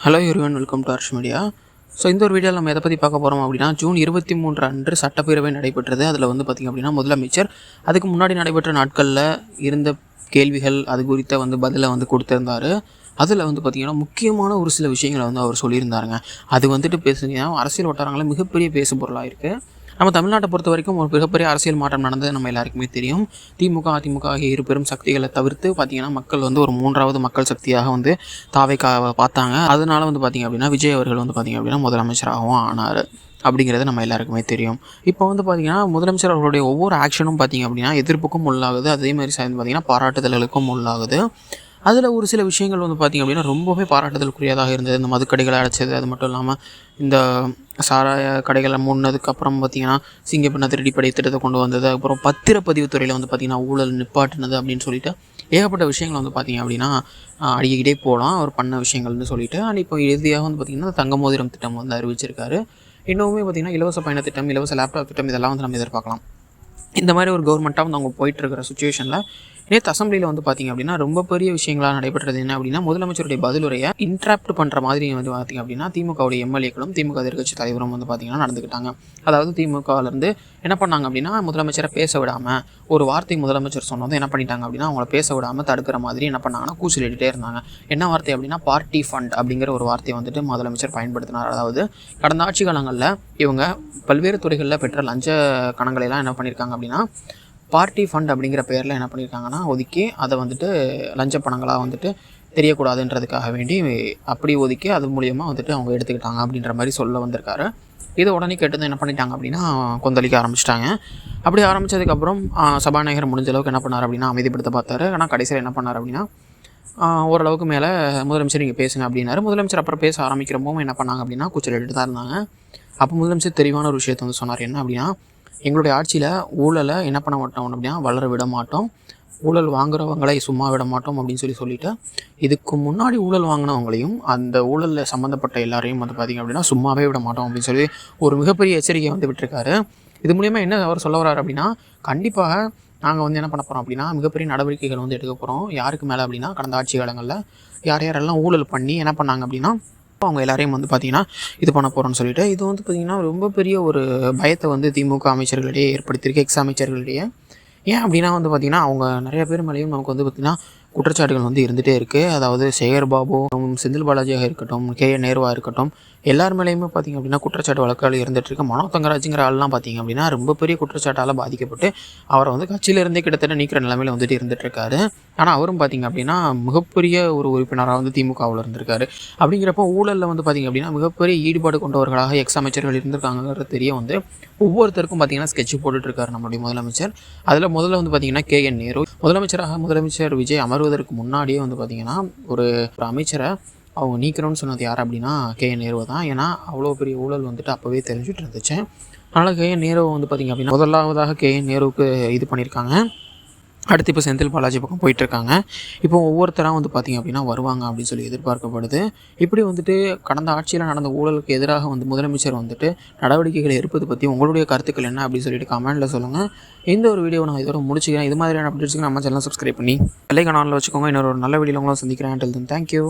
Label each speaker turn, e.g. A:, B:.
A: Hello everyone, welcome to Harsh media. So இந்த ஒரு வீடியோவில் நம்ம எதை பற்றி பார்க்க போகிறோம் அப்படின்னா, ஜூன் 23 அன்று சட்டப்பேரவை நடைபெற்றது. அதில் வந்து பார்த்திங்க அப்படின்னா முதலமைச்சர் அதுக்கு முன்னாடி நடைபெற்ற நாட்களில் இருந்த கேள்விகள் அது குறித்த பதிலை கொடுத்துருந்தார். அதில் பார்த்திங்கன்னா முக்கியமான ஒரு சில விஷயங்களை அவர் சொல்லியிருந்தாருங்க. அது பேசுனீங்கன்னா அரசியல் வட்டாரங்களில் மிகப்பெரிய பேசு பொருளாக இருக்குது. நம்ம தமிழ்நாட்டை பொறுத்த வரைக்கும் ஒரு மிகப்பெரிய அரசியல் மாற்றம் நடந்தது நம்ம எல்லாருக்குமே தெரியும். திமுக, அதிமுக ஆகிய இரு பெரும் சக்திகளை தவிர்த்து பார்த்திங்கன்னா மக்கள் ஒரு மூன்றாவது மக்கள் சக்தியாக தாவேக்காவை பார்த்தாங்க. அதனால பார்த்திங்க அப்படின்னா விஜய் அவர்கள் பார்த்திங்க அப்படின்னா முதலமைச்சராகவும் ஆனார் அப்படிங்கிறது நம்ம எல்லாருக்குமே தெரியும். இப்போ பார்த்திங்கன்னா முதலமைச்சர் அவர்களுடைய ஒவ்வொரு ஆக்ஷனும் பார்த்திங்க அப்படின்னா எதிர்ப்புக்கும் உள்ளாகுது, அதேமாதிரி சேர்ந்து பார்த்திங்கன்னா பாராட்டுதல்களுக்கும் உள்ளாகுது. அதில் ஒரு சில விஷயங்கள் பார்த்திங்க அப்படின்னா ரொம்பவே பாராட்டுதலுக்குரியதாக இருந்தது. இந்த மதுக்கடைகளை அடைச்சது, அது மட்டும் இல்லாமல் இந்த சாராய கடைகளை மூடினதுக்கப்புறம் பார்த்திங்கன்னா சிங்கப்பெண்ணை திருடிப்படை திட்டத்தை கொண்டு வந்தது, அப்புறம் பத்திரப்பதிவுத்துறையில் பார்த்திங்கன்னா ஊழல் நிப்பாட்டினது அப்படின்னு சொல்லிட்டு ஏகப்பட்ட விஷயங்கள் பார்த்திங்க அப்படின்னா அடிக்கிட்டே போகலாம் அவர் பண்ண விஷயங்கள்னு சொல்லிட்டு. அண்ட் இப்போ இறுதியாக பார்த்திங்கன்னா தங்க மோதிரம் திட்டம் அறிவிச்சிருக்காரு. இன்னுமே பார்த்திங்கன்னா இலவச பயண திட்டம், இலவச லேப்டாப் திட்டம் இதெல்லாம் நம்ம எதிர்பார்க்கலாம். இந்த மாதிரி ஒரு கவர்மெண்ட்டாக அவங்க போயிட்டுருக்கிற சுச்சுவேஷனில் நேற்று அசம்பிளியில் பார்த்திங்க அப்படின்னா ரொம்ப பெரிய விஷயங்களாக நடைபெற்றது. என்ன அப்படின்னா முதலமைச்சருடைய பதிலுரையை இன்ட்ராப்ட் பண்ணுற மாதிரி பார்த்திங்க அப்படின்னா திமுகவுடைய எம்எல்ஏக்களும் திமுக எதிர்க்கட்சி தலைவரும் பார்த்திங்கன்னா நடந்துக்கிட்டாங்க. அதாவது திமுகவிலேருந்து என்ன பண்ணாங்க அப்படின்னா முதலமைச்சரை பேச விடாமல் ஒரு வார்த்தை முதலமைச்சர் சொன்னது என்ன பண்ணிட்டாங்க அப்படின்னா அவங்கள பேச விடாமல் தடுக்கிற மாதிரி என்ன பண்ணாங்கன்னா கூச்சலிட்டுட்டே இருந்தாங்க. என்ன வார்த்தை அப்படின்னா பார்ட்டி ஃபண்ட் அப்படிங்கிற ஒரு வார்த்தையை முதலமைச்சர் பயன்படுத்தினார். அதாவது கடந்த ஆட்சி காலங்களில் இவங்க பல்வேறு துறைகளில் பெற்ற லஞ்ச கணங்களெல்லாம் என்ன பண்ணியிருக்காங்க அப்படின்னா பார்ட்டி ஃபண்ட் அப்படிங்கிற பேரில் என்ன பண்ணியிருக்காங்கன்னா ஒதுக்கி அதை லஞ்ச பணங்களாக தெரியக்கூடாதுன்றதுக்காக வேண்டி அப்படி ஒதுக்கி அது மூலியமாக அவங்க எடுத்துக்கிட்டாங்க அப்படின்ற மாதிரி சொல்ல வந்திருக்காரு. இதை உடனே கேட்டது என்ன பண்ணிட்டாங்க அப்படின்னா கொந்தளிக்க ஆரம்பிச்சிட்டாங்க. அப்படி ஆரம்பித்ததுக்கப்புறம் சபாநாயகர் முடிஞ்ச அளவுக்கு என்ன பண்ணார் அப்படின்னா அமைதிப்படுத்த பார்த்தாரு. ஆனால் கடைசியில் என்ன பண்ணார் அப்படின்னா ஓரளவுக்கு மேலே முதலமைச்சர் நீங்கள் பேசுங்க அப்படின்னாரு. முதலமைச்சர் அப்புறம் பேச ஆரம்பிக்கிறப்பவும் என்ன பண்ணாங்க அப்படின்னா கூச்சல் எடுத்து தான் இருந்தாங்க. அப்போ முதலமைச்சர் தெளிவான ஒரு விஷயத்தை சொன்னார். என்ன அப்படின்னா எங்களுடைய ஆட்சியில் ஊழலை என்ன பண்ண மாட்டோம் அப்படின்னா வளர விட மாட்டோம், ஊழல் வாங்குறவங்களை சும்மா விட மாட்டோம் அப்படின்னு சொல்லிட்டு இதுக்கு முன்னாடி ஊழல் வாங்கினவங்களையும் அந்த ஊழலில் சம்மந்தப்பட்ட எல்லாரையும் பார்த்திங்க அப்படின்னா சும்மாவே விட மாட்டோம் அப்படின்னு சொல்லி ஒரு மிகப்பெரிய எச்சரிக்கையை விட்டுருக்காரு. இது மூலிமா என்ன அவர் சொல்ல வர்றாரு அப்படின்னா கண்டிப்பாக நாங்கள் என்ன பண்ண போகிறோம் அப்படின்னா மிகப்பெரிய நடவடிக்கைகள் எடுக்க போகிறோம். யாருக்கு மேலே அப்படின்னா கடந்த ஆட்சி காலங்களில் யார் யாரெல்லாம் ஊழல் பண்ணி என்ன பண்ணாங்க அப்படின்னா அவங்க எல்லாரையும் பார்த்திங்கன்னா இது பண்ண போகிறோன்னு சொல்லிட்டு இது பார்த்திங்கன்னா ரொம்ப பெரிய ஒரு பயத்தை திமுக அமைச்சர்களிடையே ஏற்படுத்தியிருக்கு, எக்ஸ் அமைச்சர்களிடையே. ஏன் அப்படின்னா பார்த்திங்கன்னா அவங்க நிறைய பேர் மேலேயும் நமக்கு பார்த்திங்கன்னா குற்றச்சாட்டுகள் இருந்துகிட்டே இருக்குது. அதாவது சேகர் பாபு, செந்தில் பாலாஜியாக இருக்கட்டும், KN நேருவாக இருக்கட்டும், எல்லார் மேலேயுமே பார்த்திங்க அப்படின்னா குற்றச்சாட்டு வழக்குகள் இருந்துகிட்ருக்கு. மனோ தங்கராஜுங்கிற ஆள்லாம் பார்த்திங்க அப்படின்னா ரொம்ப பெரிய குற்றச்சாட்டால் பாதிக்கப்பட்டு அவரை கட்சியிலேருந்தே கிட்டத்தட்ட நீக்கிற நிலைமையில் இருந்துகிட்ருக்காரு. ஆனால் அவரும் பார்த்திங்க அப்படின்னா மிகப்பெரிய ஒரு உறுப்பினராக திமுகவில் இருந்திருக்காரு. அப்படிங்கிறப்போ ஊழலில் பார்த்திங்க அப்படின்னா மிகப்பெரிய ஈடுபாடு கொண்டவர்களாக எக்ஸ் அமைச்சர்கள் இருந்திருக்காங்கிறது தெரிய ஒவ்வொருத்தருக்கும் பார்த்திங்கன்னா ஸ்கெட்ச் போட்டுட்ருக்காரு நம்மளுடைய முதலமைச்சர். அதில் முதல்ல பார்த்திங்கன்னா KN நேரு முதலமைச்சர் விஜய் அமர்வதற்கு முன்னாடியே பார்த்திங்கன்னா ஒரு அமைச்சரை அவங்க நீக்கிறோன்னு சொன்னது யார் அப்படின்னா KN நேரு தான். ஏன்னா அவ்வளோ பெரிய ஊழல் அப்போவே தெரிஞ்சுட்டு இருந்துச்சு. அதனால் KN நேரு பார்த்திங்க அப்படின்னா முதலாவதாக KN நேருவுக்கு இது பண்ணியிருக்காங்க. அடுத்து இப்போ செந்தில் பாலாஜி பக்கம் போயிட்டுருக்காங்க. இப்போ ஒவ்வொருத்தராக பார்த்திங்க அப்படின்னா வருவாங்க அப்படின்னு சொல்லி எதிர்பார்க்கப்படுது. இப்படி கடந்த ஆட்சியில் நடந்த ஊழலுக்கு எதிராக முதலமைச்சர் நடவடிக்கைகள் எடுப்பது பற்றி உங்களுடைய கருத்துக்கள் என்ன அப்படின்னு சொல்லிட்டு கமெண்ட்டில் சொல்லுங்கள். இந்த ஒரு வீடியோ நான் இதோட முடிச்சுக்கிறேன். இது மாதிரியான அப்டேட்ஸ்க்கு நம்ம சேனல் சப்ஸ்கிரைப் பண்ணி பெல் ஐகான் ஆன்ல வச்சுக்கோங்க. இன்னொரு நல்ல வீடியோவில் உங்களை சந்திக்கிறேன். Until then, thank you.